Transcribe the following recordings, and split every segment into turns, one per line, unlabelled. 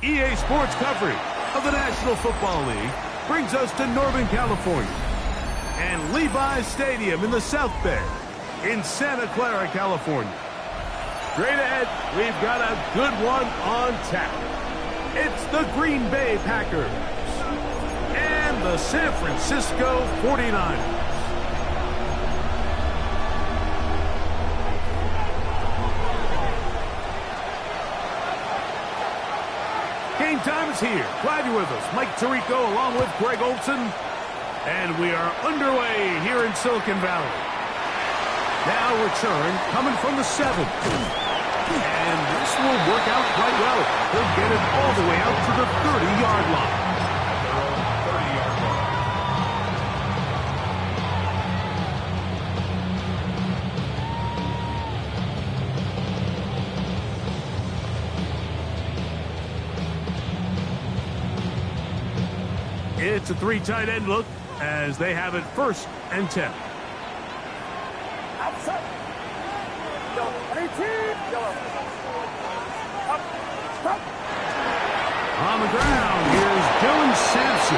EA Sports coverage of the National Football League brings us to Northern California and Levi's Stadium in the South Bay in Santa Clara, California. Straight ahead, we've got a good one on tap. It's the Green Bay Packers and the San Francisco 49ers. Game time is here. Glad you're with us. Mike Tirico along with Greg Olson. And we are underway here in Silicon Valley. Now return coming from the 7. And this will work out quite well. They'll get it all the way out to the 30-yard line. It's a 3 tight end look as they have it 1st and 10.
Outside. Go. 18. Go. Up. Up.
On the ground, here's Dylan Sampson.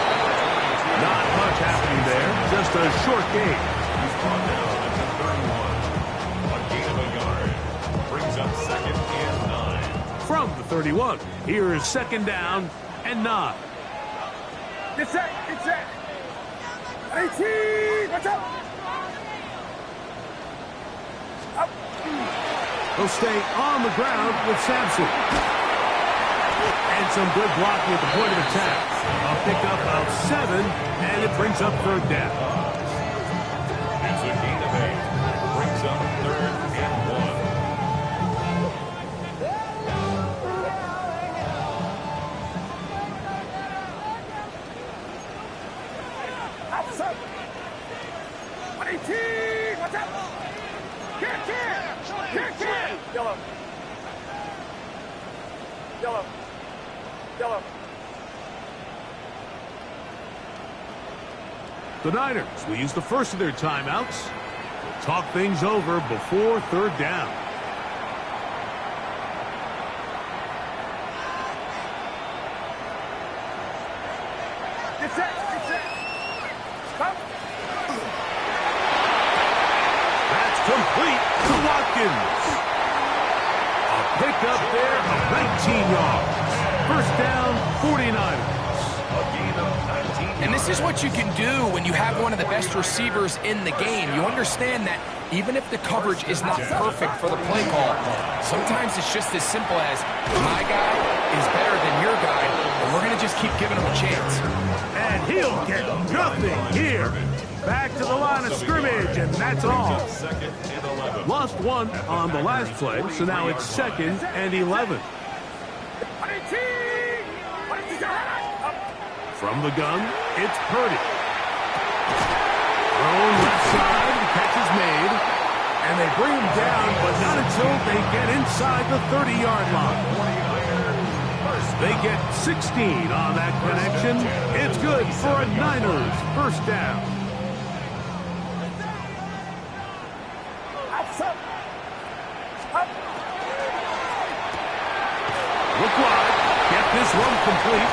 Not much happening there, just a short gain.
He's brought down at the 31. A gain of a yard. Brings up 2nd and 9.
From the 31, here's 2nd down and 9.
Get set. Get set. 18. Watch out. Up.
He'll stay on the ground with Sampson. And some good blocking at the point of attack. A pickup of 7, and it brings up 3rd down.
It's a gain of 8. Brings up 3rd and 1.
Outside. 18. Watch out. Get. Yellow. Yellow. Yellow.
The Niners will use the first of their timeouts to talk things over before 3rd down.
Get set. Get set. Stop.
That's complete to Watkins. A pickup there of 19 yards. 1st down, 49ers.
A gain of 19.
And this is what you can do when you have one of the best receivers in the game. You understand that even if the coverage is not perfect for the play call, sometimes it's just as simple as my guy is better than your guy, and we're going to just keep giving him a chance.
And he'll get nothing here. Back to the line of scrimmage, and that's all.
2nd and 11.
Lost 1 on the last play, so now it's 2nd and 11.
18.
From the gun, it's Purdy. Thrown left side, the catch is made. And they bring him down, but not until they get inside the 30-yard line. They get 16 on that connection. It's good for a Niners 1st down. Look wide, get this one complete.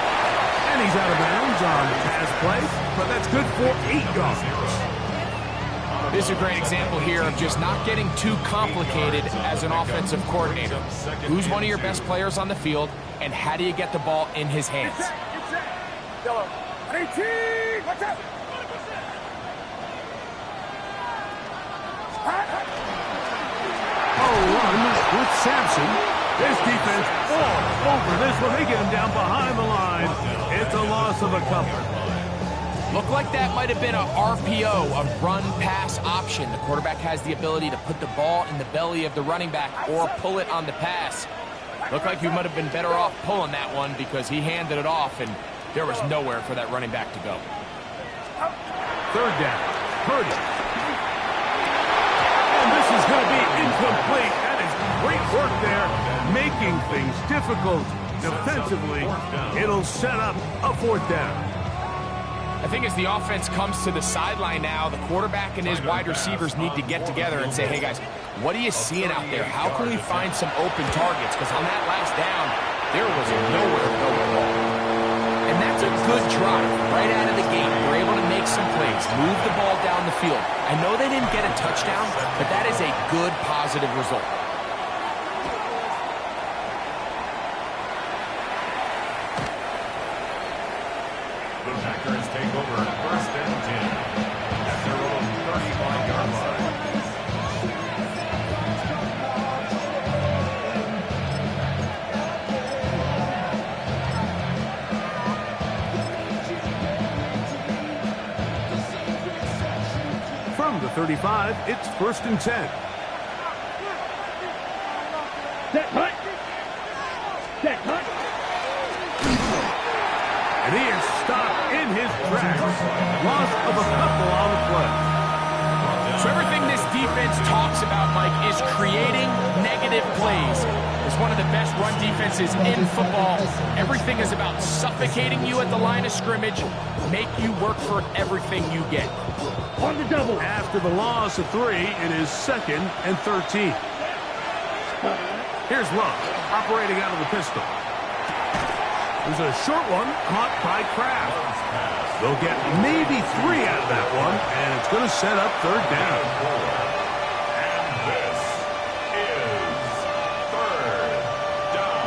And he's out of bounds on the pass play, but that's good for 8 yards.
This is a great example here of just not getting too complicated as an offensive coordinator. Who's one of your best players on the field, and how do you get the ball in his hands?
Yellow. 18. Watch out.
Run with Sampson. This defense all over this when they get him down behind the line. It's a loss of a couple.
Looked like that might have been a RPO, a run-pass option. The quarterback has the ability to put the ball in the belly of the running back or pull it on the pass. Looked like you might have been better off pulling that one because he handed it off, and there was nowhere for that running back to go.
Third down. Purdy. And this is going to be incomplete. That is great work there, making things difficult defensively. It'll set up a fourth down.
I think as the offense comes to the sideline now, the quarterback and his wide receivers need to get together and say, hey, guys, what are you seeing out there? How can we find some open targets? Because on that last down, there was nowhere to go at all. And that's a good drive right out of the gate. We're able to make some plays, move the ball down the field. I know they didn't get a touchdown, but that is a good, positive result.
The Packers take over first and 10 at their own 35-yard line.
From the 35, it's first and 10.
Set, cut. Set, cut.
And he is stopped in his tracks. Loss of a couple on the play.
So everything this defense talks about, Mike, is creating negative plays. It's one of the best run defenses in football. Everything is about suffocating you at the line of scrimmage, make you work for everything you get.
On the double.
After the loss of 3, it is second and 13. Here's Love, operating out of the pistol. There's a short one caught by Kraft. They'll get maybe 3 out of that one, and it's going to set up third down.
And this is third down.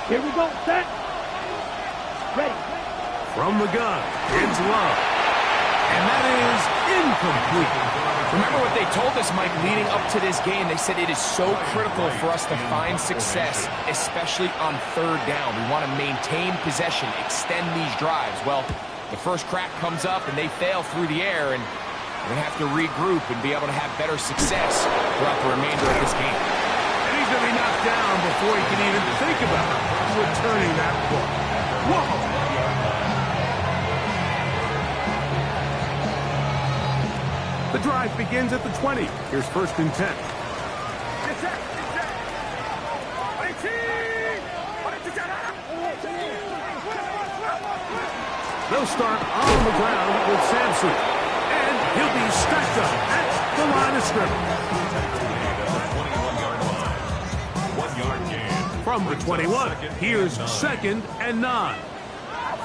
Here we go. Set. Ready.
From the gun, it's Love. And that is incomplete.
Remember what they told us, Mike, leading up to this game. They said it is so critical for us to find success, especially on third down. We want to maintain possession, extend these drives. Well, the first crack comes up and they fail through the air, and we have to regroup and be able to have better success throughout the remainder of this game.
And he's going to be knocked down before he can even think about returning that ball. Whoa! The drive begins at the 20. Here's first and 10.
Get set. Get set. 18.
They'll start on the ground with Sampson. And he'll be stacked up at the line of scrimmage.
21-yard line. 1-yard gain.
From the 21, here's second and 9.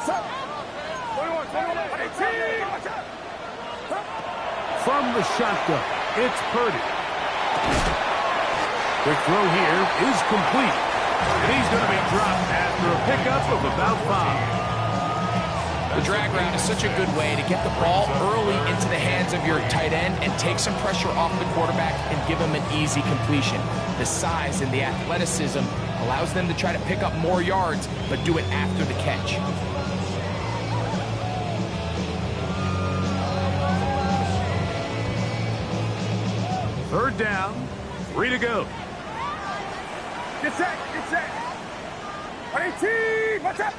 21, 18. Watch out.
From the shotgun, it's Purdy. Quick throw here is complete. And he's going to be dropped after a pickup of about 5.
The drag route is such a good way to get the ball early into the hands of your tight end and take some pressure off the quarterback and give him an easy completion. The size and the athleticism allows them to try to pick up more yards, but do it after the catch.
Third down, 3 to go.
Get set. Get set. 18. Watch out.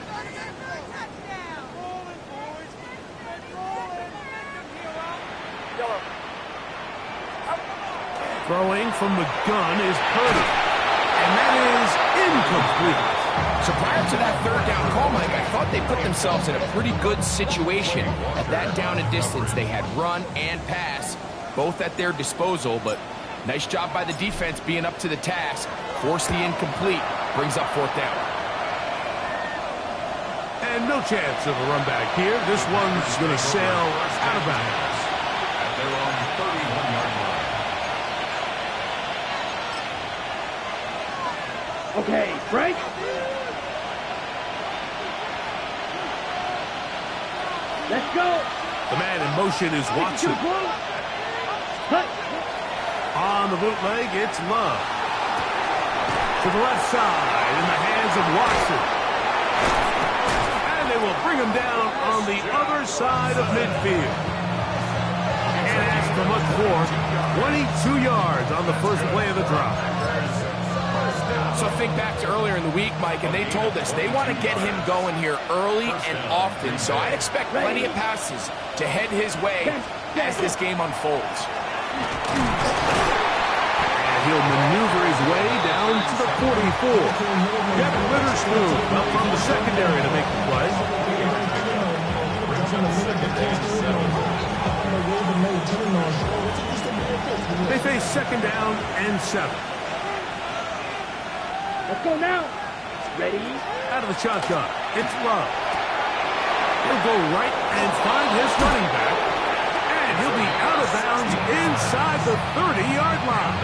Yellow.
Throwing from the gun is Purdy. And that is incomplete.
So prior to that third down call, Mike, I thought they put themselves in a pretty good situation. At that down and distance, they had run and pass, both at their disposal, but nice job by the defense being up to the task. Force the incomplete, brings up fourth down.
And no chance of a run back here. This one's going to sail out of bounds.
At their own 31-yard line.
Okay, break. Let's go.
The man in motion is Watson. On the bootleg, it's Love. To the left side, in the hands of Watson. And they will bring him down on the other side of midfield. Can't ask for much more. 22 yards on the first play of the drive.
So think back to earlier in the week, Mike, and they told us they want to get him going here early and often. So I'd expect plenty of passes to head his way as this game unfolds.
And he'll maneuver his way down to the 44. Kevin Witherspoon up from the secondary to make the play. They face second down and 7.
Let's go now. Ready?
Out of the shotgun, it's Love. He'll go right and find his running back. And he'll be out of bounds inside the 30-yard line.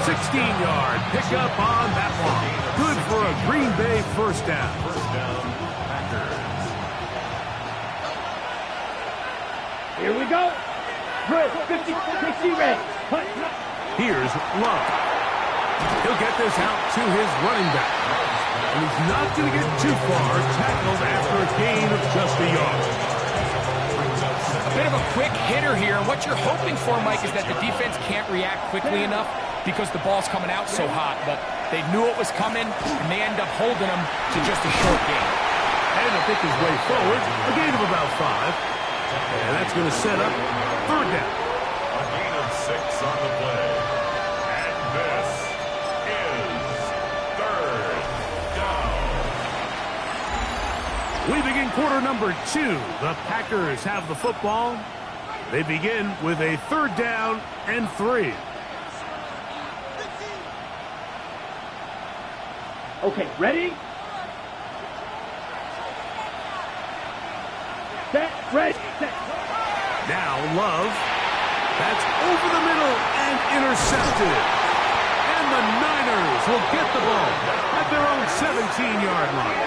16-yard pickup on that one. Good for a Green Bay first down.
First down, Packers.
Here we go. Good. 50, 60, ready.
Here's Love. He'll get this out to his running back. And he's not going to get too far, tackled after a gain of just a yard.
A bit of a quick hitter here, and what you're hoping for, Mike, is that the defense can't react quickly enough because the ball's coming out so hot. But they knew it was coming, and they end up holding them to just a short gain.
And to pick his way forward, a gain of about 5. And that's going to set up third down.
A gain of 6 on the play. And this is third down.
We begin quarter number 2. The Packers have the football. They begin with a third down and 3.
Okay, ready? Set, ready, set.
Now Love. That's over the middle and intercepted. And the Niners will get the ball at their own 17-yard line.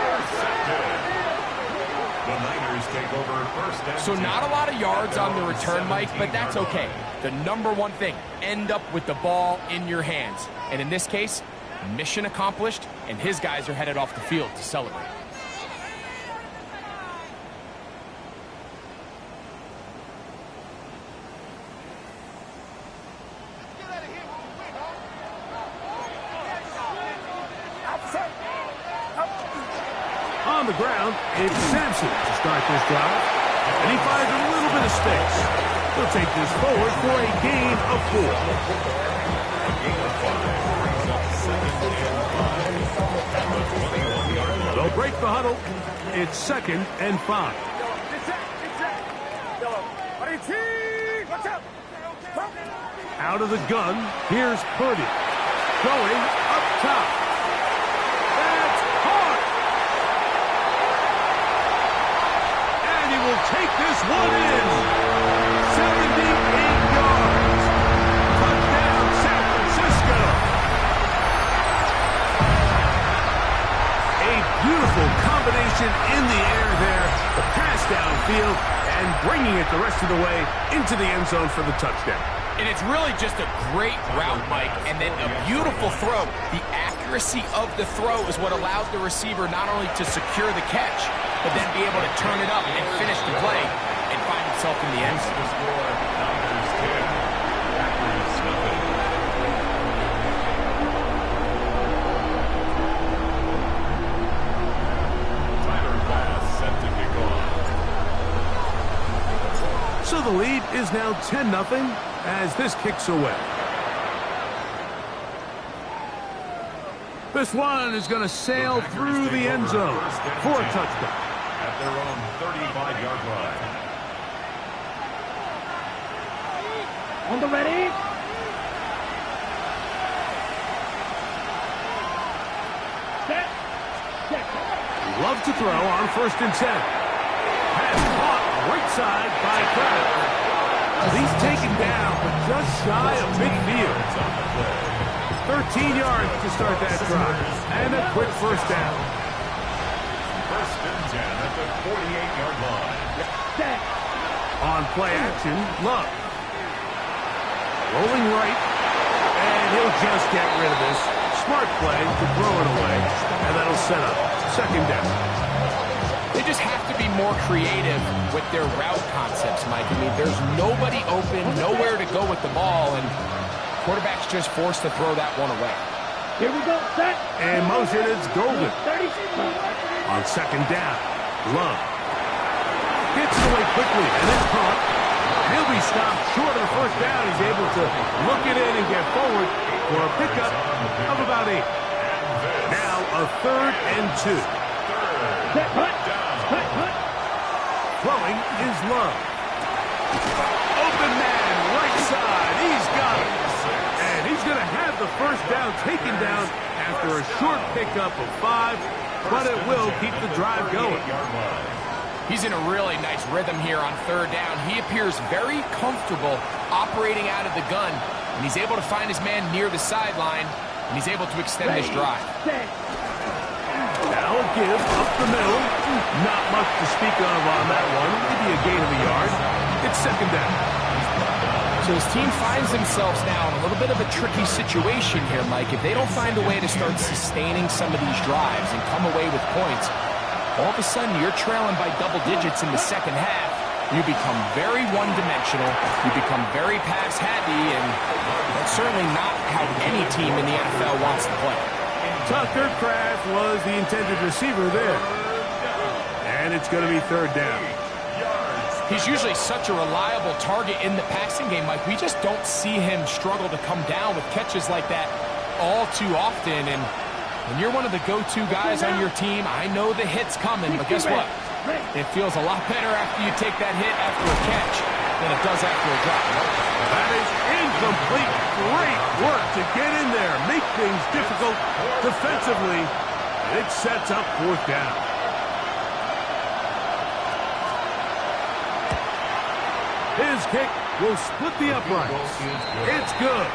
The Niners take over first and
So
10.
not a lot of yards on the return, Mike, but that's okay. The number one thing, end up with the ball in your hands. And in this case, mission accomplished, and his guys are headed off the field to celebrate.
On the ground, it's Sampson to start this drive. And he finds a little bit of space. He'll take this forward for a gain of 4.
A gain of 5 brings up second and 5 at the 21-yard line.
They'll break the huddle. It's second and 5. Out of the gun, here's Purdy. Going up top. That's caught. And he will take this one in. 78 yards. Touchdown, San Francisco. A beautiful combination in the air there. The pass downfield and bringing it the rest of the way into the end zone for the touchdown.
And it's really just a great route, Mike, and then a beautiful throw. The accuracy of the throw is what allowed the receiver not only to secure the catch, but then be able to turn it up and finish the play and find himself in the end zone.
The score, Niners 10, Packers nothing. Tyler Bass set to kick off.
So the lead is now 10-0 as this kicks away. This one is going to sail through the end zone for a touchdown.
At their own 35-yard line.
On the ready? Set. Check.
Love to throw on 1st and 10. Pass caught right side by Crowder. He's taken down, but just shy of midfield. 13 yards to start that drive. And a quick first down.
First and 10 at the 48-yard line.
Set.
On play action, Love. Rolling right, and he'll just get rid of this. Smart play to throw it away, and that'll set up second down.
They just have to be more creative with their route concepts, Mike. I mean, there's nobody open, nowhere to go with the ball, and quarterback's just forced to throw that one away.
Here we go, set.
And motion, it's golden.
30.
On second down, Love gets it away quickly, and it's caught. He'll be stopped short of the first down. He's able to look it in and get forward for a pickup of about 8. Now a 3rd and 2.
Set, hut. Hut.
Throwing is Love. Open man, right side. He's got it. And he's going to have the first down taken down after a short pickup of 5, but it will keep the drive going.
He's in a really nice rhythm here on 3rd down. He appears very comfortable operating out of the gun, and he's able to find his man near the sideline, and he's able to extend this drive.
Now a give up the middle. Not much to speak of on that one. Maybe a gain of a yard. It's second down.
So his team finds themselves now in a little bit of a tricky situation here, Mike. If they don't find a way to start sustaining some of these drives and come away with points, all of a sudden you're trailing by double digits in the second half. You become very one-dimensional. You become very pass-heavy, and that's certainly not how any team in the NFL wants to play.
Tucker Kraft was the intended receiver there. And it's going to be 3rd down.
He's usually such a reliable target in the passing game, Mike. We just don't see him struggle to come down with catches like that all too often. And when you're one of the go-to guys on your team, I know the hit's coming, but guess what? It feels a lot better after you take that hit after a catch than it does after a drop.
That is incomplete. Great work to get in there, make things difficult defensively. It sets up 4th down. His kick will split the uprights. It's good.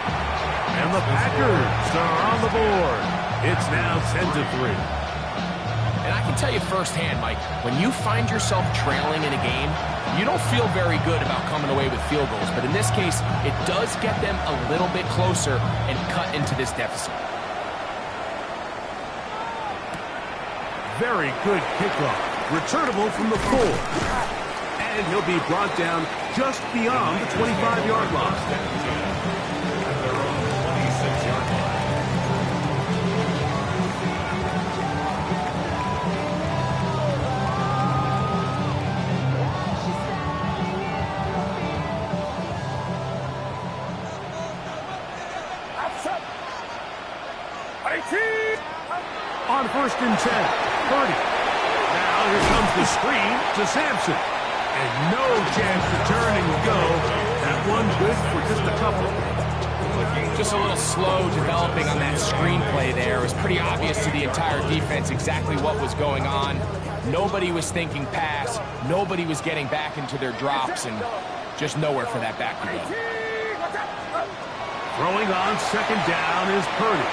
And the Packers are on the board. It's now 10-3.
And I can tell you firsthand, Mike, when you find yourself trailing in a game, you don't feel very good about coming away with field goals. But in this case, it does get them a little bit closer and cut into this deficit.
Very good kickoff. Returnable from the 4. And he'll be brought down just beyond the 25-yard line. On 1st and 10, 30. Now here comes the screen to Sampson. And no chance to turn and go. That one good for just a couple.
Just a little slow developing on that screenplay there. It was pretty obvious to the entire defense exactly what was going on. Nobody was thinking pass. Nobody was getting back into their drops, and just nowhere for that back to go.
Throwing on 2nd down is Purdy.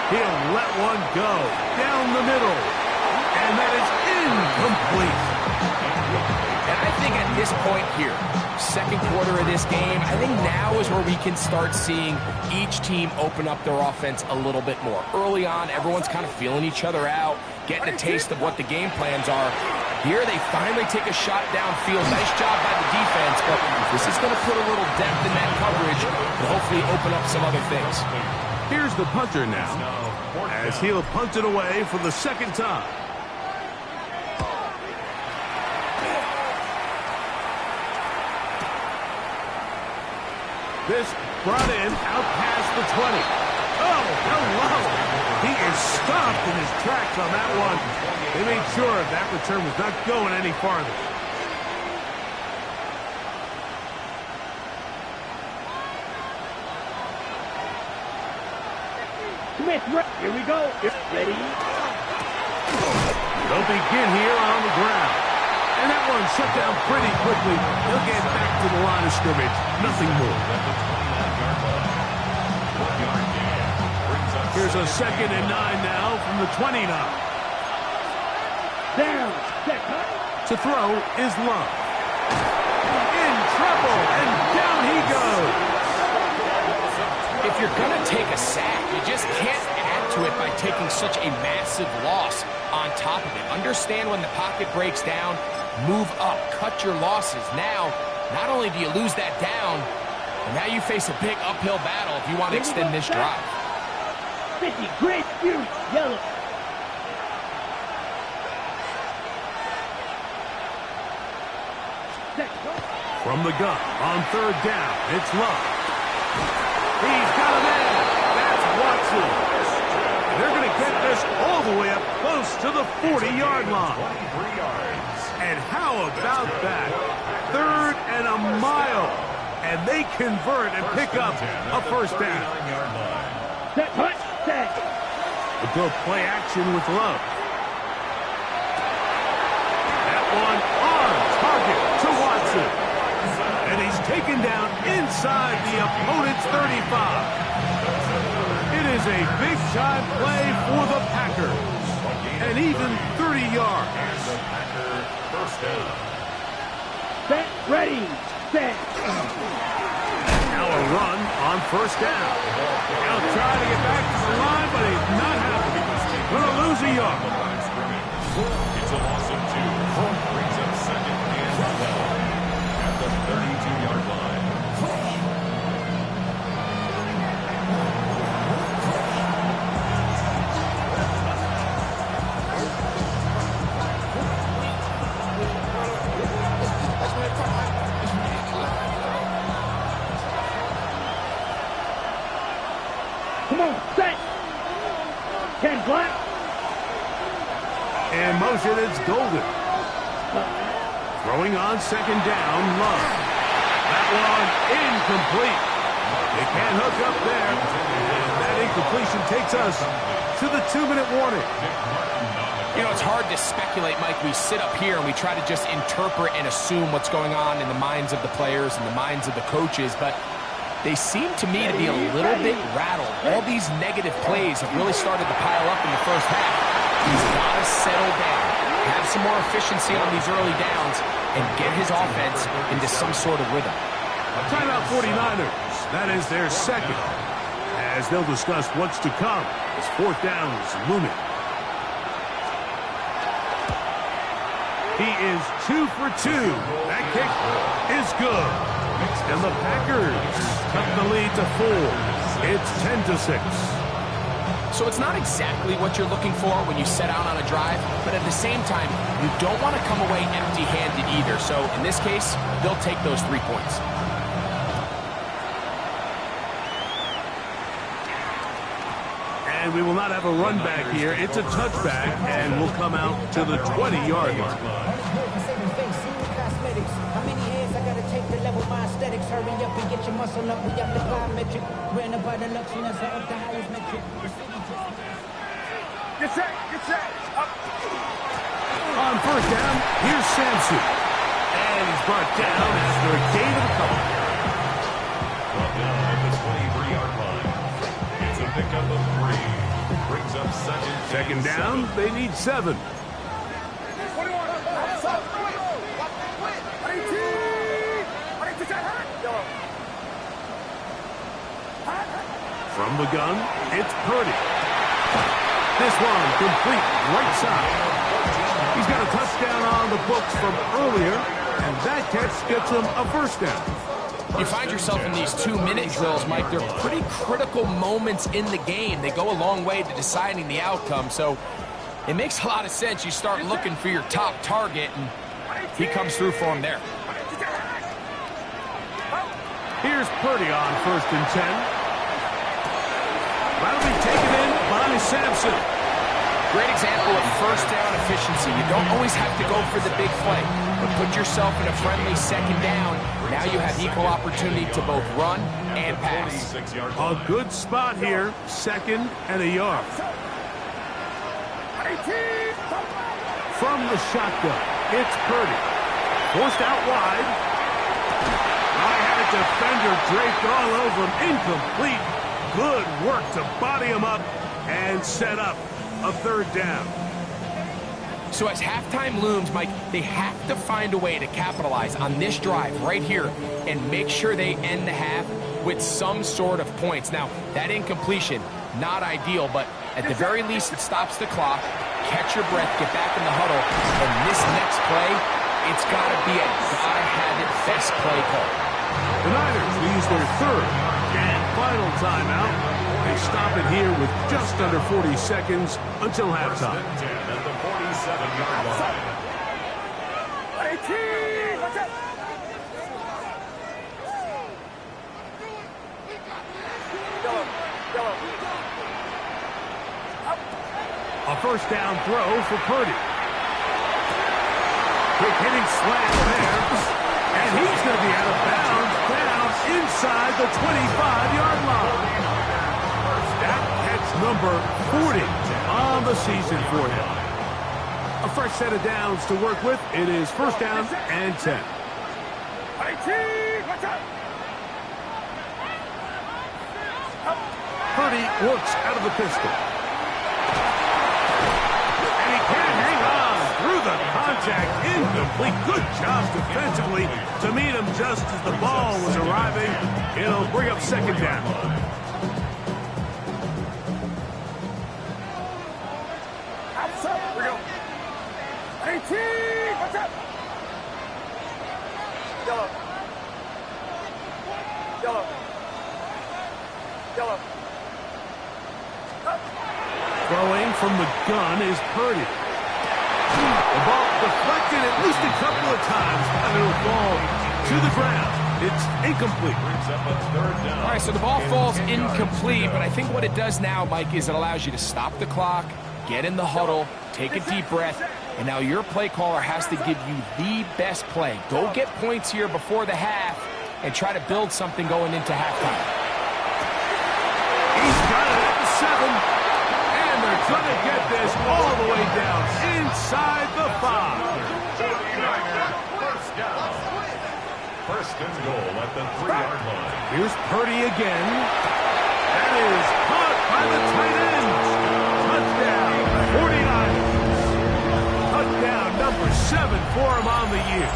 He'll let one go down the middle. And that is incomplete.
And I think at this point here, 2nd quarter of this game, I think now is where we can start seeing each team open up their offense a little bit more. Early on, everyone's kind of feeling each other out, getting a taste of what the game plans are. Here they finally take a shot downfield. Nice job by the defense, but this is going to put a little depth in that coverage and hopefully open up some other things.
Here's the punter now, as he'll punt it away for the 2nd time. This brought in out past the 20. Oh, hello! He is stopped in his tracks on that one. They made sure that return was not going any farther.
Smith, here we go. Ready?
They'll begin here on the ground. And that one shut down pretty quickly. He'll get back to the line of scrimmage. Nothing more. Here's a 2nd and 9 now from the 29.
Down.
To throw is Love. fumble, and down he goes.
If you're going to take a sack, you just can't add to it by taking such a massive loss on top of it. Understand when the pocket breaks down, move up, cut your losses. Now, not only do you lose that down, but now you face a big uphill battle if you want to extend this drive.
50, grid, you, yellow.
From the gun, on third down, it's Love. He's got a man. That's Watson. They're going to get this all the way up close to the 40-yard line. And how about that? 3rd and a mile. And they convert and pick up a first down.
Set, punch, set.
A good play action with Love. That one on target to Watson. And he's taken down inside the opponent's 35. It is a big-time play for the Packers. And even 30 yards.
First down.
Set, ready, set.
Now a run on first down. Now trying to get back to the line, but he's not happy. Going to lose a yard.
It's a loss of 2. Brings up second and 12 at the 32-yard line.
Come on, set. 10 black.
In motion, it's Golden. Throwing on second down, Love. That one incomplete. They can't hook up there. And that incompletion takes us to the 2-minute warning.
You know, it's hard to speculate, Mike. We sit up here and we try to just interpret and assume what's going on in the minds of the players and the minds of the coaches, but they seem to me to be a little bit rattled. All these negative plays have really started to pile up in the first half. He's got to settle down, have some more efficiency on these early downs, and get his offense into some sort of rhythm.
Timeout 49ers. That is their second. As they'll discuss what's to come as fourth down is looming. He is 2 for 2. That kick is good. And the Packers cut the lead to 4. It's 10-6.
So it's not exactly what you're looking for when you set out on a drive, but at the same time, you don't want to come away empty-handed either. So in this case, they'll take those 3 points.
And we will not have a run back here. It's a touchback, and we'll come out to the 20-yard line.
Get set, up.
On first down, here's Sampson. And he's brought down after a gain of a couple.
Brought down at the 23-yard line. It's a pickup of 3. Brings up second
down, they need 7. From the gun, it's Purdy. This one complete right side. He's got a touchdown on the books from earlier, and that catch gets him a first down.
You find yourself in these 2-minute drills, Mike. They're pretty critical moments in the game. They go a long way to deciding the outcome, so it makes a lot of sense. You start looking for your top target, and he comes through for him there.
Here's Purdy on 1st and 10. That'll be taken in by Sampson.
Great example of first down efficiency. You don't always have to go for the big play, but put yourself in a friendly second down. Now you have equal opportunity to both run and pass.
A good spot here, 2nd and a yard. From the shotgun, it's Purdy. Forced out wide. I had a defender draped all over him. Incomplete. Good work to body him up and set up a 3rd down.
So as halftime looms, Mike, they have to find a way to capitalize on this drive right here and make sure they end the half with some sort of points. Now, that incompletion, not ideal, but at the very least, it stops the clock. Catch your breath, get back in the huddle, and this next play, it's got to be a gotta-have-it best play call.
The Niners use their third and final timeout. They stop it here with just under 40 seconds until halftime.
At the 47-yard line.
A first down throw for Purdy. Quick hitting slant there. And he's going to be out of bounds down inside the 25-yard line. That catch number 40 on the season for him. A fresh set of downs to work with. It is first down and 10. Purdy works out of the pistol. And he can't hang on through the contact. Incomplete. Good job defensively to meet him just as the ball was arriving. It'll bring up second down. Throwing from the gun is Purdy. The ball deflected at least a couple of times, and it'll fall to the ground. It's incomplete.
All right, so the ball falls incomplete, but I think what it does now, Mike, is it allows you to stop the clock, get in the huddle, take a deep breath, and now your play caller has to give you the best play. Go get points here before the half and try to build something going into halftime.
He's got it at the 7. And they're trying to get this all the way down inside the 5.
First down. First and goal at the 3-yard line.
Here's Purdy again. That is caught by the tight end. Touchdown, 49ers. Touchdown number 7 for him on the year.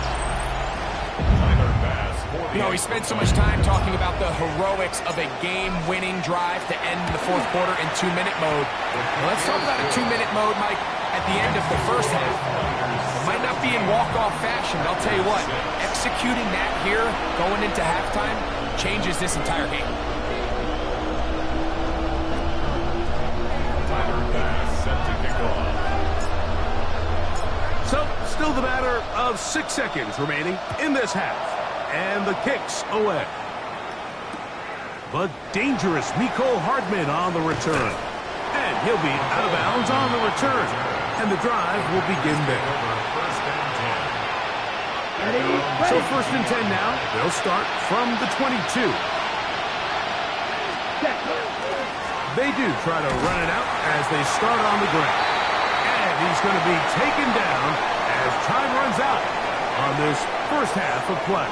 Tyler Bass,
You know, we spent so much time talking about the heroics of a game-winning drive to end the fourth quarter in 2-minute mode. Well, let's talk about a 2-minute mode, Mike, at the end of the first half. It might not be in walk-off fashion, but I'll tell you what, executing that here, going into halftime, changes this entire game.
Tyler Bass set to kick off.
So, still the matter of 6 seconds remaining in this half. And the kick's away. The dangerous Mecole Hardman on the return. And he'll be out of bounds on the return. And the drive will begin there.
First and 10.
So first and 10 now. They'll start from the 22. They do try to run it out as they start on the ground. And he's going to be taken down as time runs out on this first half of play.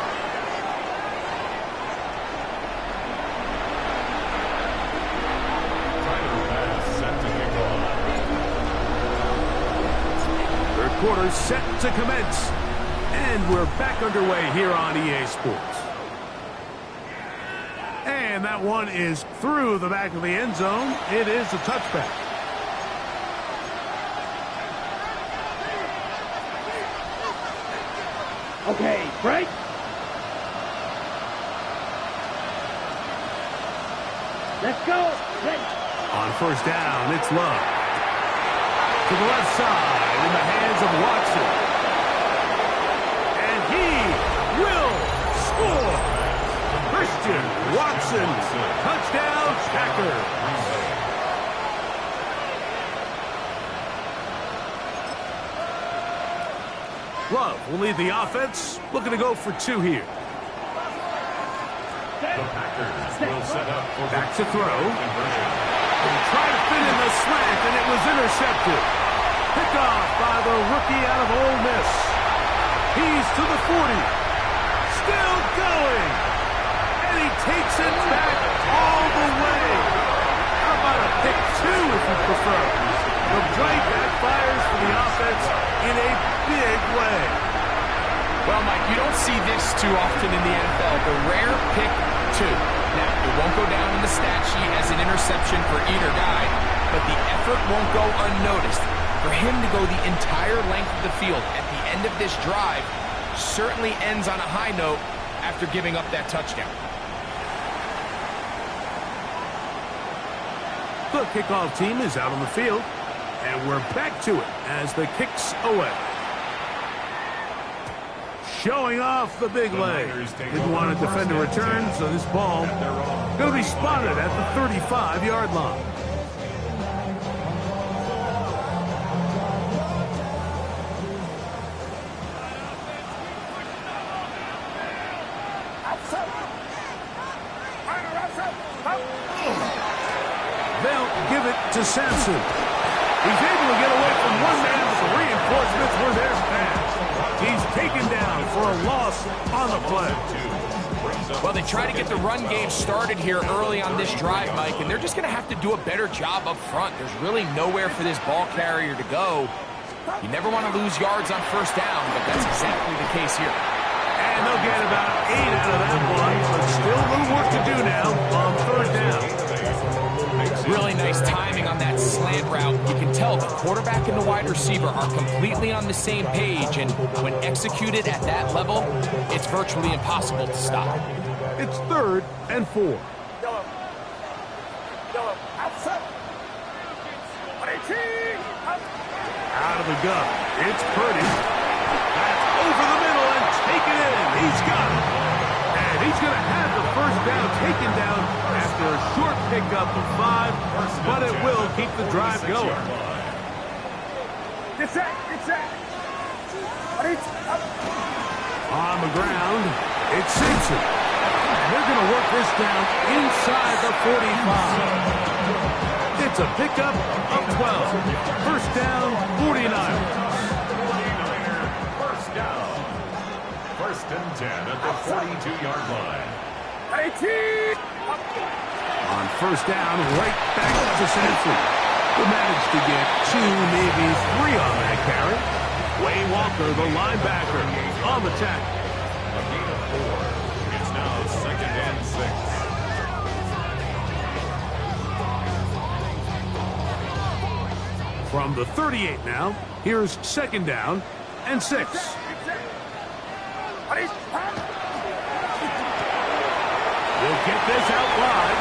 Quarter set to commence. And we're back underway here on EA Sports. And that one is through the back of the end zone. It is a touchback.
Okay, break. Let's go. Ready.
On first down, it's Love. To the left side in the hands of Watson. And he will score. Christian Watson, touchdown Packers. Love will lead the offense, looking to go for 2 here.
The Packers will set up for
Back to throw. They try to fit in the slant, and it was intercepted. Picked off by the rookie out of Ole Miss. He's to the 40. Still going. And he takes it back all the way. How about a pick 2 if you prefer? The play backfires for the offense,
too often in the NFL. The rare pick 2. Now, it won't go down in the stat sheet as an interception for either guy, but the effort won't go unnoticed. For him to go the entire length of the field at the end of this drive certainly ends on a high note after giving up that touchdown.
The kickoff team is out on the field, and we're back to it as the kick's away. Showing off the big leg. Didn't want to defend a return, so this ball going to be spotted at the 35-yard line. They'll give it to Sampson. He's able to get away from one man, but the reinforcements were there fast. He's taken down for a loss on the play.
Well, they try to get the run game started here early on this drive, Mike, and they're just going to have to do a better job up front. There's really nowhere for this ball carrier to go. You never want to lose yards on first down, but that's exactly the case here.
And they'll get about 8 out of that one, but still a little work to do now on third down.
Really nice timing on that slant route. You can tell the quarterback and the wide receiver are completely on the same page, and when executed at that level, it's virtually impossible to stop.
It's 3rd and 4. Out of the gun. It's Purdy. That's over the middle and taken in. He's got it. And he's going to have the first down taken down after a short pickup of 5, but it will keep the drive going. On the ground, it's Simpson. They're going to work this down inside the 45. It's a pickup of 12. First down, 49.
First down. 1st and 10 at the 42-yard line.
On first down, right back to Sampson, who managed to get 2, maybe 3 on that carry. Wayne Walker, the linebacker, on the tackle.
A gain of 4. It's now 2nd and 6.
From the 38 now, here's 2nd down and 6. We'll get this out wide.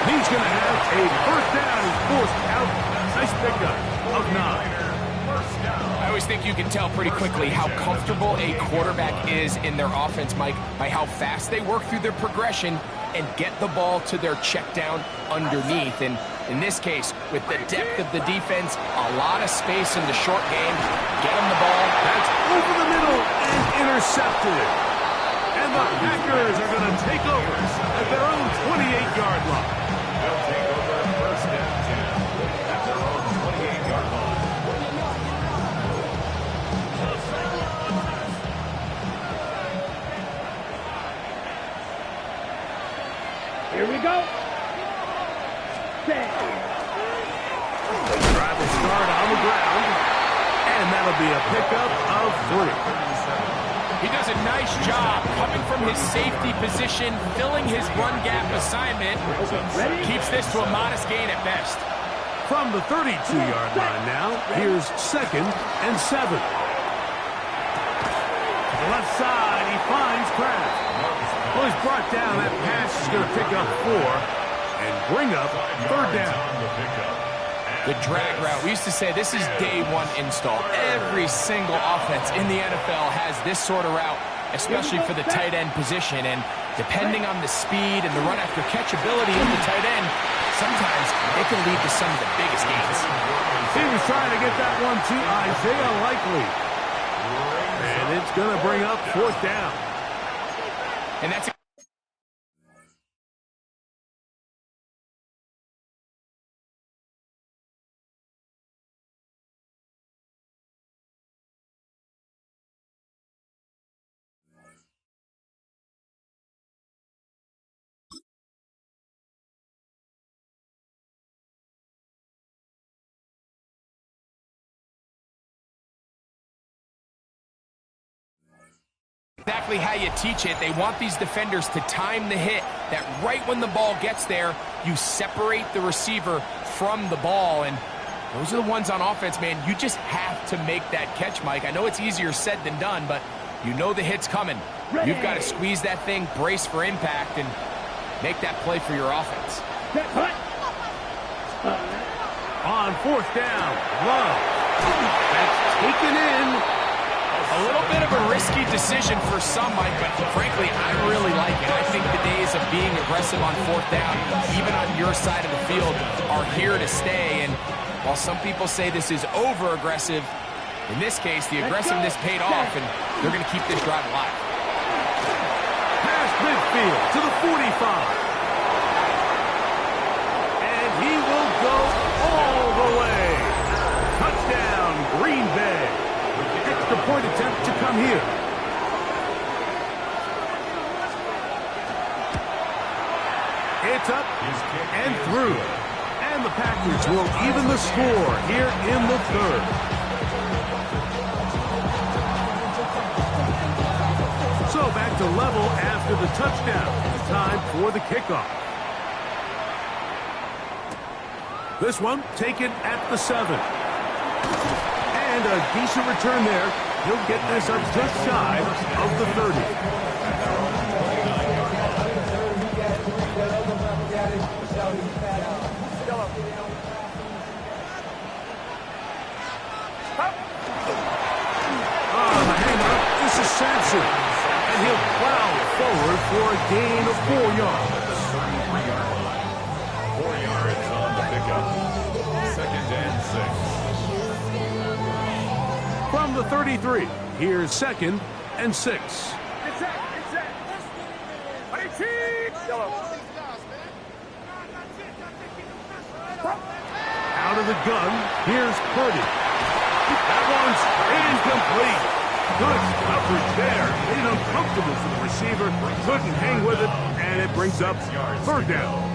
He's going to have a first down. He's forced out. Nice pickup of 9.
I always think you can tell pretty quickly how comfortable a quarterback is in their offense, Mike, by how fast they work through their progression and get the ball to their check down underneath. And in this case, with the depth of the defense, a lot of space in the short game, get them the ball.
That's over the middle and intercepted. And the Packers are going to take over at their own 28-yard line.
They'll take over 1st and 10 at their own 28-yard line.
Here we go.
Drive will start on the ground, and that'll be a pickup of 3.
He does a nice job coming from his safety position, filling his run gap assignment. Keeps this to a modest gain at best.
From the 32-yard line now, here's 2nd and 7. To the left side, he finds Kraft. Well, he's brought down. That pass is going to pick up 4 and bring up 3rd down.
The drag route. We used to say this is day 1 install. Every single offense in the NFL has this sort of route, especially for the tight end position. And depending on the speed and the run after catch ability of the tight end, sometimes it can lead to some of the biggest gains.
He was trying to get that one to Isaiah Likely. And it's going to bring up 4th down.
And that's Exactly how you teach it. They want these defenders to time the hit, that right when the ball gets there, you separate the receiver from the ball. And those are the ones on offense, man. You just have to make that catch, Mike. I know it's easier said than done, but you know the hit's coming.
Ready.
You've got to squeeze that thing, brace for impact, and make that play for your offense.
On fourth down, Love. That's taken in.
A little bit of a risky decision for some, Mike, but frankly, I really like it. I think the days of being aggressive on fourth down, even on your side of the field, are here to stay. And while some people say this is over-aggressive, in this case, the aggressiveness paid off, and they're going to keep this drive alive.
Past midfield to the 45. And he will go all the way. Touchdown, Green Bay. Extra point attempt to come here. It's up and through. And the Packers will even the score here in the third. So back to level after the touchdown. Time for the kickoff. This one taken at the 7. And a decent return there. He'll get this up just shy of the 30. On the handoff, this is Sampson. And he'll plow forward for a gain of 4 yards.
4 yards on the pickup. 2nd and 6.
From the 33, here's 2nd and 6. Out of the gun, here's Purdy. That one's incomplete. Good coverage there. Made it uncomfortable for the receiver. Couldn't hang with it, and it brings up 3rd down.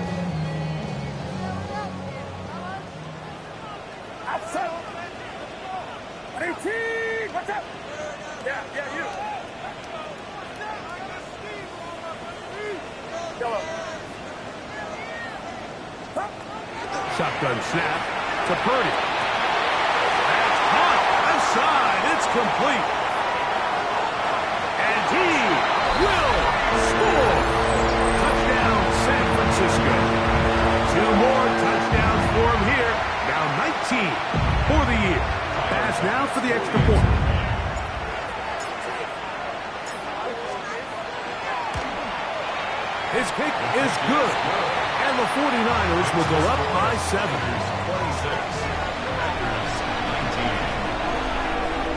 Shotgun snap to Purdy. That's caught. Outside. It's complete. And he will score. Touchdown, San Francisco. 2 more touchdowns for him here. Now 19 for the year. Pass now for the extra point. His kick is good. And the 49ers will go up by 7.
26. Packers 19.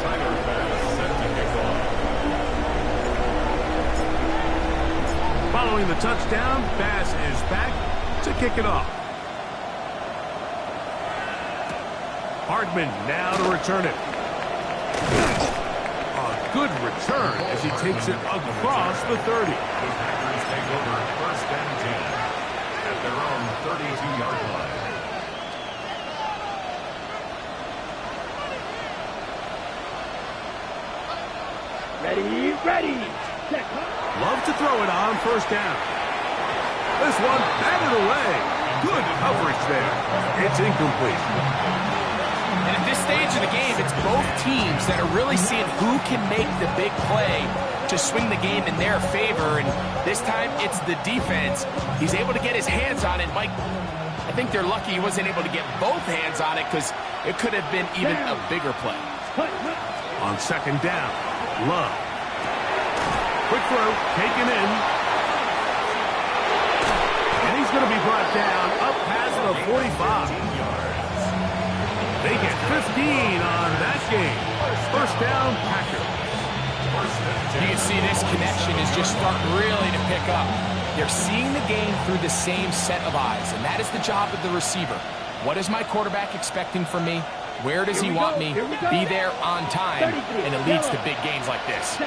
Tyler Bass set to kick off.
Following the touchdown, Bass is back to kick it off. Hardman now to return it. A good return as he takes it across the 30.
The Packers take over 1st and 10 at their own 32-yard line.
Ready.
Love to throw it on 1st down. This one batted away. Good coverage there. It's incomplete.
And at this stage of the game, it's both teams that are really seeing who can make the big play to swing the game in their favor. And this time, it's the defense. He's able to get his hands on it. Mike, I think they're lucky he wasn't able to get both hands on it because it could have been even a bigger play.
On 2nd down, Love. Quick throw, taken in. And he's going to be brought down up past the 45. They get 15 on that game. 1st down, Packers.
You can see this connection is just starting really to pick up. They're seeing the game through the same set of eyes, and that is the job of the receiver. What is my quarterback expecting from me? Where does he want me? Be there on time, and it leads to big games like this.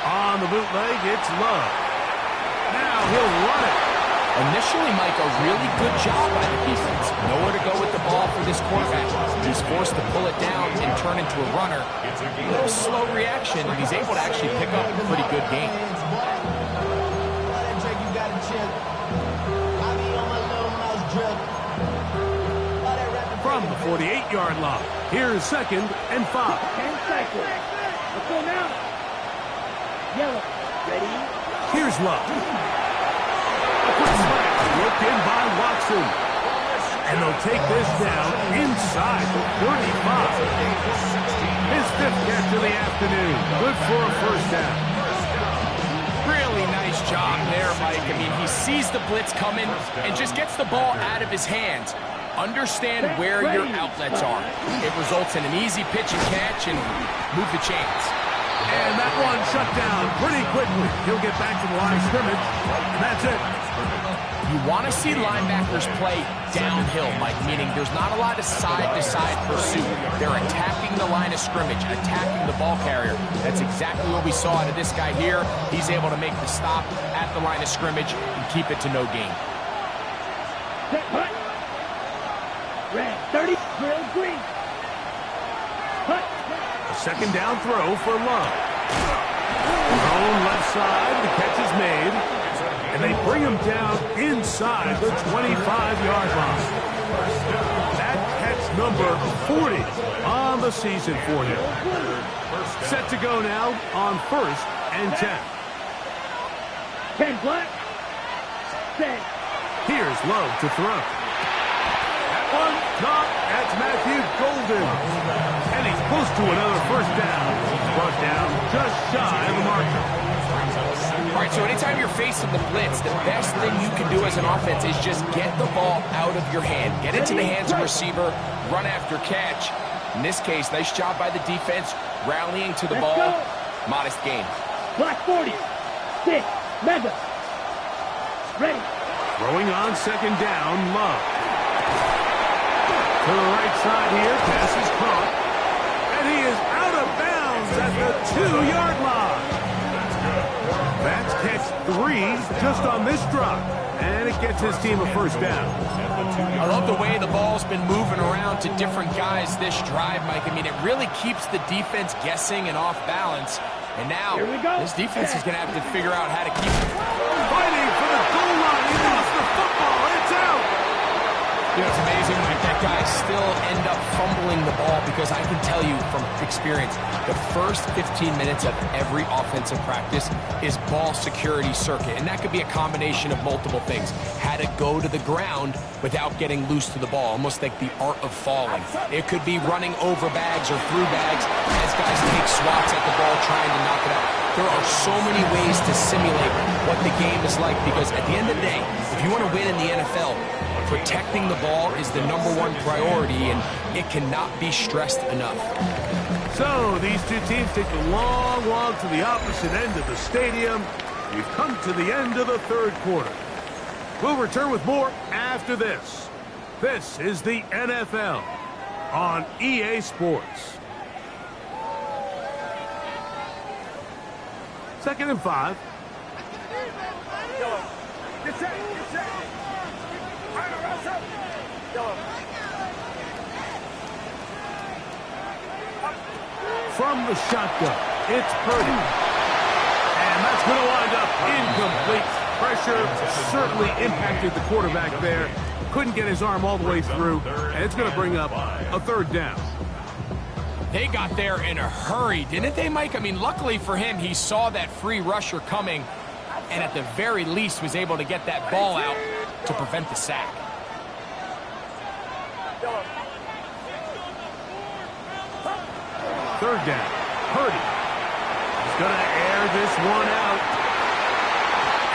On the bootleg, it's Love. Now he'll run it.
Initially, Mike, a really good job by the defense. Nowhere to go with the ball for this quarterback. He's forced to pull it down and turn into a runner. A little slow reaction, and he's able to actually pick up a pretty good game.
From the 48-yard line, here's 2nd and 5.
10 seconds. Let's go now. Yellow. Ready?
Here's Love. Worked in by Watson. And they'll take this down inside the 35. His 5th catch of the afternoon. Good for a first down.
Really nice job there, Mike. I mean, he sees the blitz coming and just gets the ball out of his hands. Understand where your outlets are. It results in an easy pitch and catch and move the chains.
And that one shut down pretty quickly. He'll get back to the line of scrimmage, and that's it.
You want to see linebackers play downhill, Mike, meaning there's not a lot of side-to-side pursuit. They're attacking the line of scrimmage, attacking the ball carrier. That's exactly what we saw out of this guy here. He's able to make the stop at the line of scrimmage and keep it to no gain.
Red 30, grill green. Cut.
A 2nd down throw for Love. Thrown left side, the catch is made, and they bring him down inside the 25-yard line. That catch number 40 on the season for him. Set to go now on 1st and 10.
10 black. 10.
Here's Love to throw. One caught, that's Matthew Golden. And he's close to another first down. Brought down just shy of the marker.
All right, so anytime you're facing the blitz, the best thing you can do as an offense is just get the ball out of your hand. Get into the hands of the receiver, run after catch. In this case, nice job by the defense, rallying to the ball. Modest gain.
Black 40. 6. Mega. Ready.
Throwing on 2nd down, Love. To the right side here, pass is caught. And he is out of bounds at the 2-yard line. That's catch 3 just on this drop. And it gets his team a first down.
I love the way the ball's been moving around to different guys this drive, Mike. I mean, it really keeps the defense guessing and off balance. And now, this defense is going to have to figure out how to keep it.
Fighting for the goal line. He lost the football. It's out.
You know, it's amazing that guys still end up fumbling the ball because I can tell you from experience, the first 15 minutes of every offensive practice is ball security circuit. And that could be a combination of multiple things. How to go to the ground without getting loose to the ball, almost like the art of falling. It could be running over bags or through bags as guys take swats at the ball trying to knock it out. There are so many ways to simulate what the game is like because at the end of the day, if you want to win in the NFL, protecting the ball is the #1 priority, and it cannot be stressed enough.
So these two teams take a long walk to the opposite end of the stadium. We've come to the end of the 3rd quarter. We'll return with more after this. This is the NFL on EA Sports. 2nd and 5.
Get set.
From the shotgun, it's Purdy. And that's going to wind up incomplete. Pressure certainly impacted the quarterback there. Couldn't get his arm all the way through, and it's going to bring up a 3rd down.
They got there in a hurry, didn't they, Mike? I mean, luckily for him, he saw that free rusher coming, and at the very least was able to get that ball out to prevent the sack.
3rd down. Purdy. He's going to air this one out.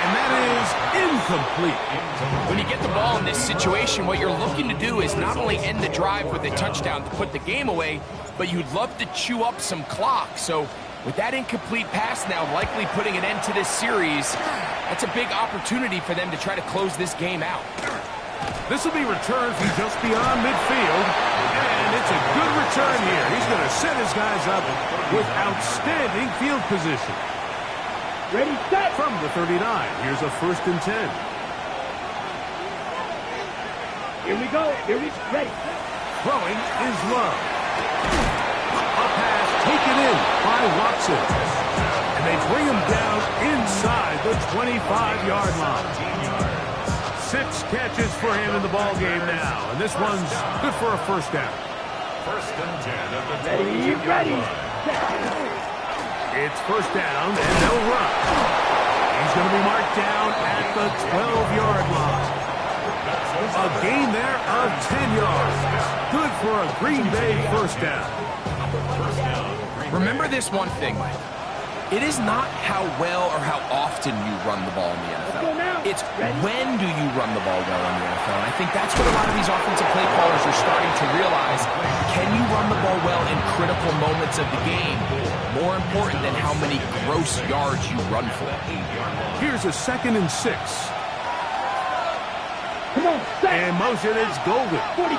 And that is incomplete.
When you get the ball in this situation, what you're looking to do is not only end the drive with a touchdown to put the game away, but you'd love to chew up some clock. So with that incomplete pass now likely putting an end to this series, that's a big opportunity for them to try to close this game out.
This will be returned from just beyond midfield, and it's a good return here. He's going to set his guys up with outstanding field position.
Ready, set.
From the 39, here's a 1st and 10.
Here we go. Here we ready.
Throwing is Love. A pass taken in by Watson. And they bring him down inside the 25-yard line. 6 catches for him in the ballgame now. And this one's good for a first down.
First and 10 at the
Ready,
22-yard
ready.
line.
It's first down, and they'll run. He's going to be marked down at the 12-yard line. A gain there of 10 yards. Good for a Green Bay first down.
Remember this one thing, Mike. It is not how well or how often you run the ball in the NFL. It's when do you run the ball well in the NFL. And I think that's what a lot of these offensive play callers are starting to realize. Can you run the ball well in critical moments of the game? More important than how many gross yards you run for.
Here's a 2nd and 6.
Come on, set.
And motion is Golden.
40.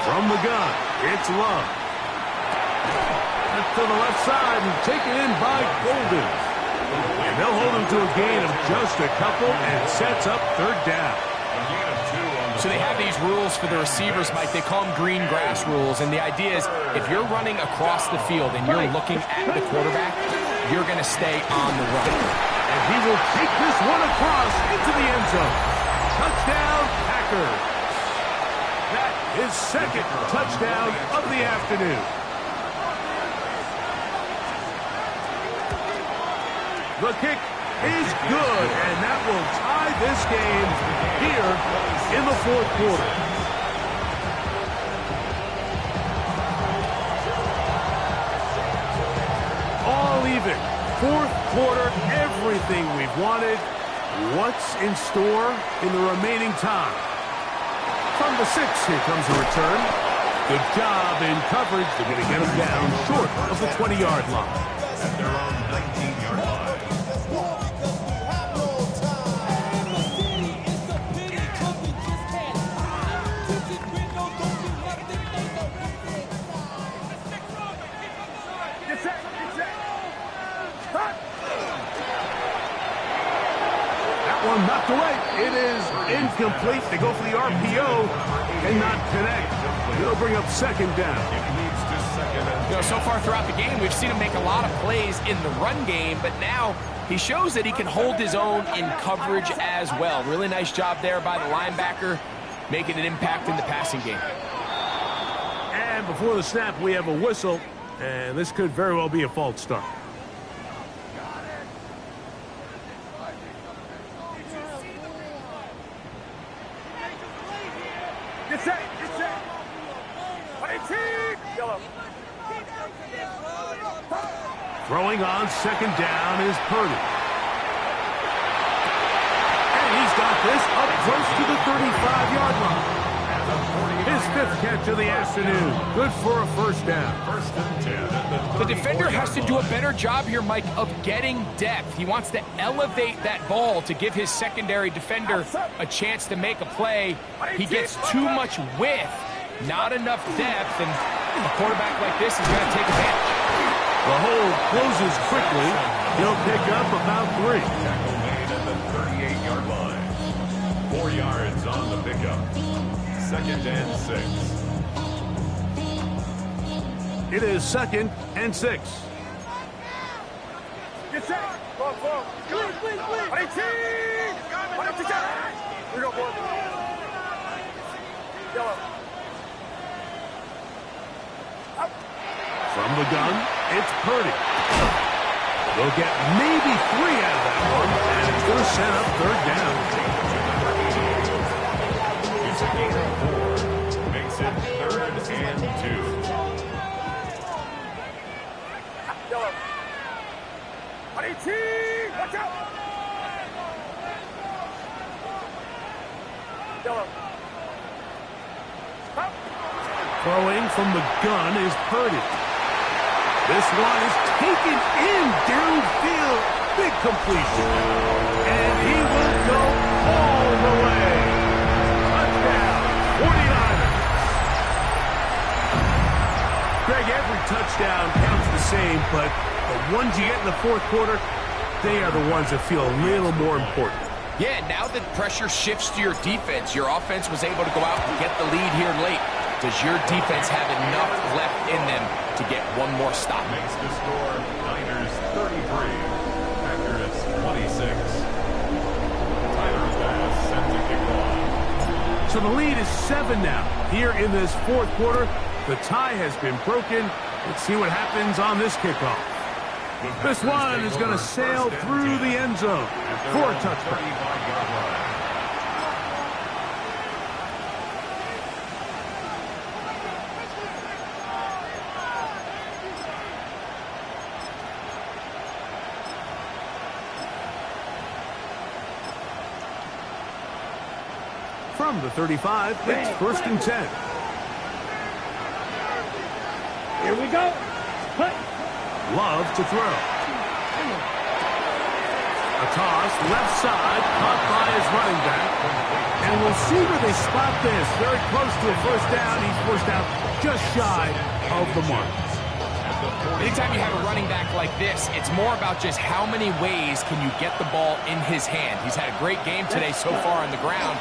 From the gun, it's Love. To the left side and taken in by Golden. And they'll hold him to a gain of just a couple and sets up third down.
So they have these rules for the receivers, Mike. They call them green grass rules. And the idea is if you're running across the field and you're looking at the quarterback, you're going to stay on the run.
And he will take this one across into the end zone. Touchdown, Packers. That is 2nd touchdown of the afternoon. The kick is good, and that will tie this game here in the 4th quarter. All even. 4th quarter, everything we've wanted. What's in store in the remaining time? From the 6, here comes the return. Good job in coverage. They're going to get him down short of the 20-yard line.
At their own 19-yard line.
One knocked away. It is incomplete. They go for the RPO. Cannot connect. They'll bring up 2nd down.
So far throughout the game, we've seen him make a lot of plays in the run game, but now he shows that he can hold his own in coverage as well. Really nice job there by the linebacker, making an impact in the passing game.
And before the snap, we have a whistle, and this could very well be a false start.
Get set. Get set. 18. Yellow.
Throwing on 2nd down is Purdy. And he's got this up close to the 35-yard line. His 5th catch of the afternoon. Good for a first down.
First and 10 at the
The defender has to do a better job here, Mike, of getting depth. He wants to elevate that ball to give his secondary defender a chance to make a play. He gets too much width, not enough depth, and a quarterback like this is going to take advantage.
The hole closes quickly. He'll pick up about 3.
tackle made at the 38-yard line. 4 yards on the pickup. 2nd and 6.
It is 2nd and 6.
Get set. Go, go. Please. 18. 18. Here we go, boys. Yellow.
From the gun, it's Purdy. They'll get maybe 3 out of that one, and it's going to set up 3rd down.
It's a gain of 4. Makes it 3rd and 2.
Yellow. 18. Watch out. Yellow.
Throwing from the gun is Purdy. This one is taken in downfield. Big completion. And he will go all the way. Touchdown, 49ers. Greg, every touchdown counts the same, but the ones you get in the 4th quarter, they are the ones that feel a little more important.
Yeah, now that pressure shifts to your defense, your offense was able to go out and get the lead here late. Does your defense have enough left in them to get one more stop?
Makes the score Niners 33, Packers 26. Tyler Bass set to kick off.
So the lead is 7 now. Here in this fourth quarter, the tie has been broken. Let's see what happens on this kickoff. This one is going to sail through the end zone for a touchdown. From the 35, it's 1st and 10.
Here we go. Cut.
Love to throw. A toss, left side, caught by his running back. And we'll see where they spot this. Very close to a first down. He's forced out just shy of the mark.
Anytime you have a running back like this, it's more about just how many ways can you get the ball in his hand. He's had a great game today so far on the ground.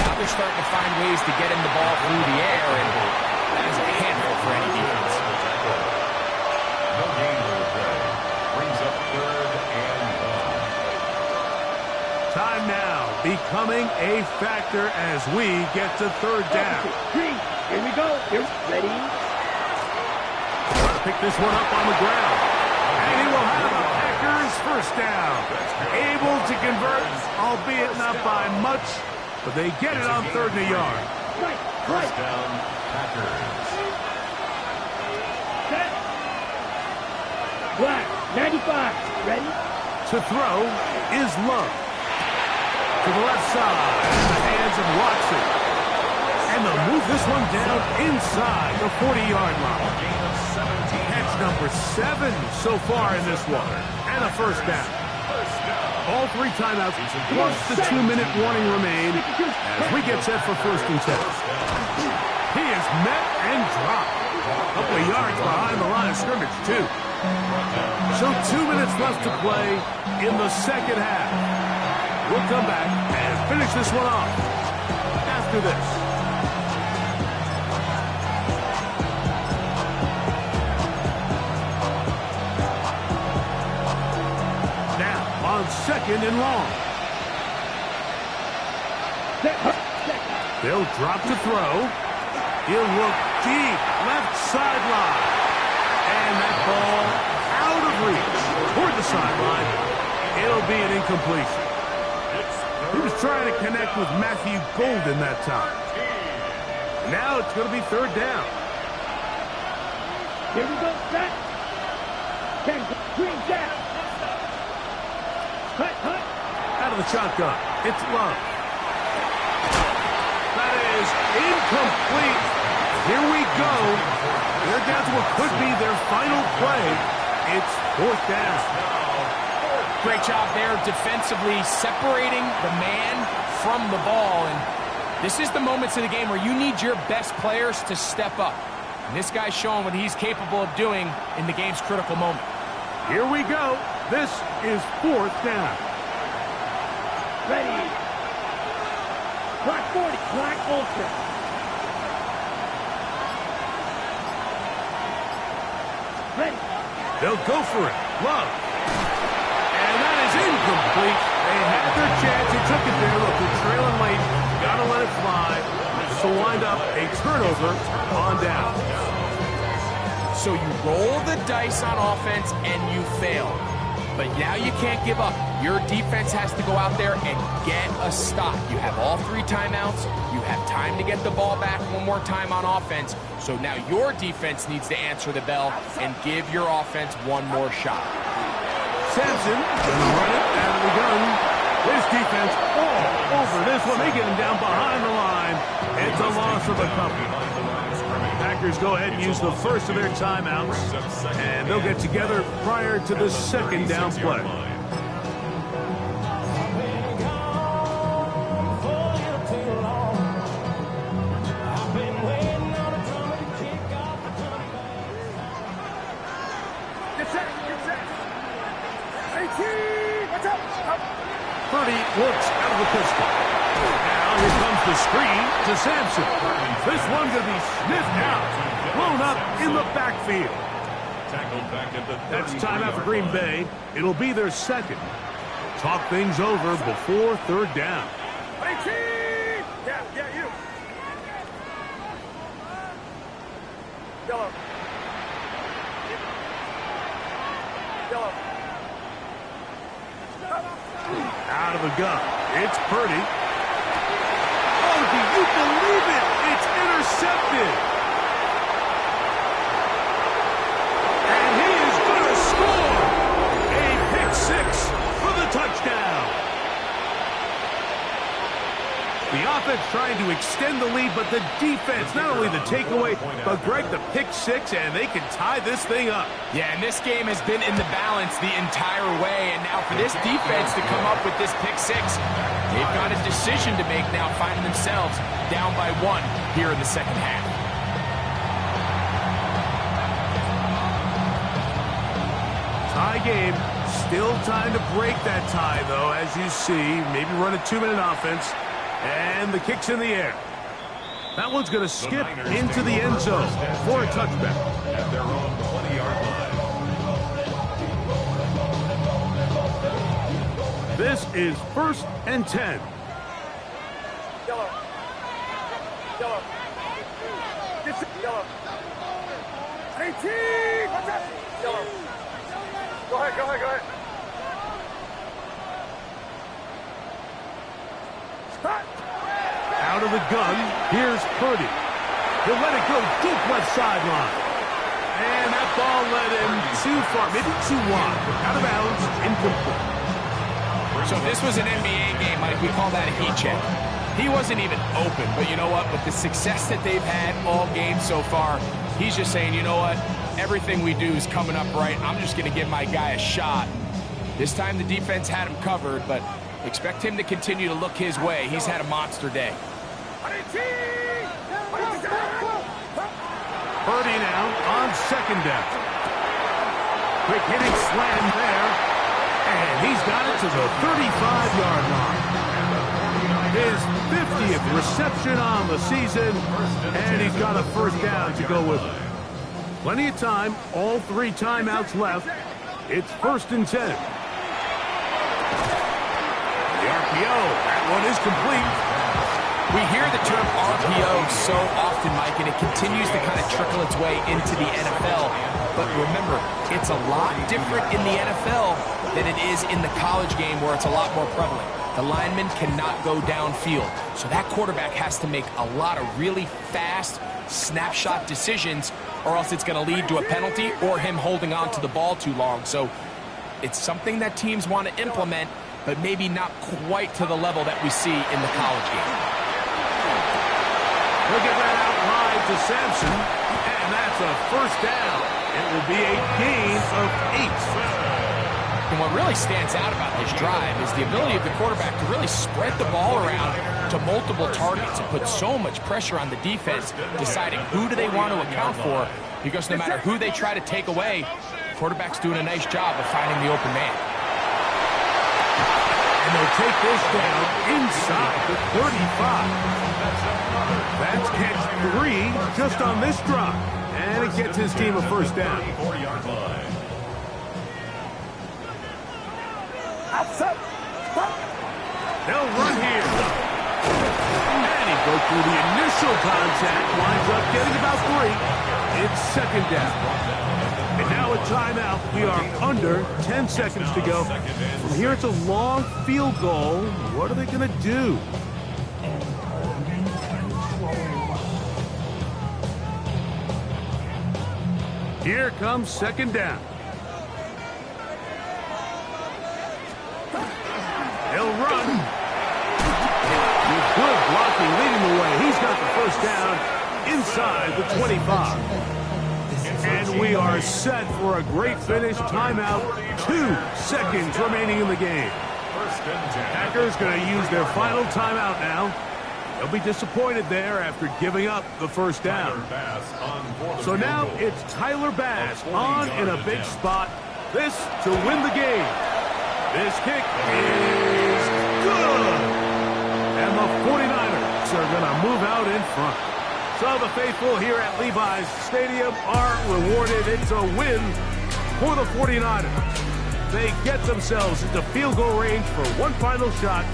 Now they're starting to find ways to get him the ball through the air, and that is a handful for any defense.
No gain on the play. Brings up 3rd and 1.
Time now becoming a factor as we get to 3rd down.
Here we go. Here, ready.
Pick this one up on the ground. And he will have a Packers first down. Able to convert, albeit not by much, but they get it on 3rd and a yard.
First down, Packers.
Set. Black, 95. Ready?
To throw is Love. To the left side, in the hands of Watson. And they'll move this one down inside the 40-yard line. Catch number 7 so far in this one. And a first down. All 3 timeouts plus the 2-minute warning remain as we get set for 1st and 10. He is met and dropped. A couple of yards behind the line of scrimmage, too. So 2 minutes left to play in the second half. We'll come back and finish this one off after this. On 2nd and long. They'll drop to throw. He'll look deep, left sideline. And that ball out of reach toward the sideline. It'll be an incompletion. He was trying to connect with Matthew Golden that time. Now it's going to be 3rd down.
Here we go, set. 10, green down. Cut.
Out of the shotgun, it's Love. That is incomplete. Here we go. They're down to what could be their final play. It's 4th down.
Great job there defensively, separating the man from the ball. And this is the moments of the game where you need your best players to step up. And this guy's showing what he's capable of doing in the game's critical moment.
Here we go. This is 4th down.
Ready. Clock 40. Clock ultra. Ready.
They'll go for it. Love. And that is incomplete. They had their chance. They took it there. Look, they're trailing late. Got to let it fly. So wind up a turnover on down.
So you roll the dice on offense and you fail. But now you can't give up. Your defense has to go out there and get a stop. You have all 3 timeouts. You have time to get the ball back one more time on offense. So now your defense needs to answer the bell and give your offense one more shot.
Sampson gonna run it out of the gun. His defense all over this one. They get him down behind the line. It's a loss of a couple. Packers go ahead and use the first of their timeouts, and they'll get together prior to the 2nd down play. Purdy looks out of the the screen to Sampson. This one's going to be sniffed out, blown up in the backfield. That's timeout for Green Bay. It'll be their second. Talk things over before third down.
Yeah, you. Yellow.
Out of the gun. It's Purdy. Oh, do you believe it? It's intercepted. And he is going to score. A pick six for the touchdown. The offense trying to extend the lead, but the defense, not only the takeaway, but Greg, the pick six, and they can tie this thing up.
Yeah, and this game has been in the balance the entire way, and now for this defense to come up with this pick six, they've got a decision to make now, finding themselves down by 1 here in the second half.
Tie game. Still time to break that tie, though, as you see. Maybe run a 2-minute offense. And the kick's in the air. That one's going to skip into the end zone for a touchback.
At their own 20-yard line.
This is 1st and 10.
Yellow. Yellow. Yellow. 18! Watch out! Yellow. Go ahead.
Out of the gun, here's Purdy. He'll let it go deep left sideline. And that ball led him too far, maybe too wide. Out of bounds, incomplete.
So if this was an NBA game, Mike, we call that a heat check. He wasn't even open, but you know what? With the success that they've had all game so far, he's just saying, you know what? Everything we do is coming up right. I'm just going to give my guy a shot. This time the defense had him covered, but expect him to continue to look his way. He's had a monster day.
Purdy now on second down. Quick hitting slam there. And he's got it to the 35-yard line. His 50th reception on the season. And he's got a first down to go with it. Plenty of time. All 3 timeouts left. It's 1st and 10. The RPO. That one is complete.
We hear the term RPO so often, Mike, and it continues to kind of trickle its way into the NFL. But remember, it's a lot different in the NFL than it is in the college game where it's a lot more prevalent. The lineman cannot go downfield. So that quarterback has to make a lot of really fast snapshot decisions, or else it's going to lead to a penalty or him holding on to the ball too long. So it's something that teams want to implement, but maybe not quite to the level that we see in the college game.
He'll get that out wide to Sampson, and that's a first down. It will be a gain of 8.
And what really stands out about this drive is the ability of the quarterback to really spread the ball around to multiple targets and put so much pressure on the defense, deciding who do they want to account for, because no matter who they try to take away, the quarterback's doing a nice job of finding the open man.
And they'll take this down inside the 35. That's catch 3 just on this drive. And it gets his team a first down. They'll run here. And he broke through the initial contact. Winds up getting about 3. It's second down. And now a timeout. We are under 10 seconds to go. From here, it's a long field goal. What are they going to do? Here comes second down. They'll run. With good blocking leading the way. He's got the first down inside the 25. And we are set for a great finish. Timeout. 2 seconds remaining in the game. Packers going to use their final timeout now. They'll be disappointed there after giving up the first down. So now it's Tyler Bass on in a big spot. This to win the game. This kick is good. And the 49ers Bucs are going to move out in front. So the faithful here at Levi's Stadium are rewarded. It's a win for the 49ers. They get themselves into field goal range for one final shot.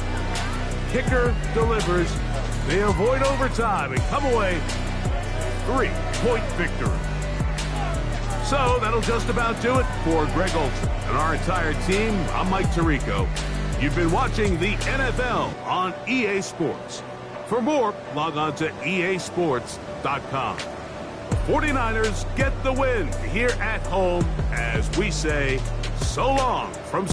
Kicker delivers. They avoid overtime and come away 3-point victory. So that'll just about do it for Greg Olson and our entire team. I'm Mike Tirico. You've been watching the NFL on EA Sports. For more, log on to easports.com. The 49ers get the win here at home as we say so long from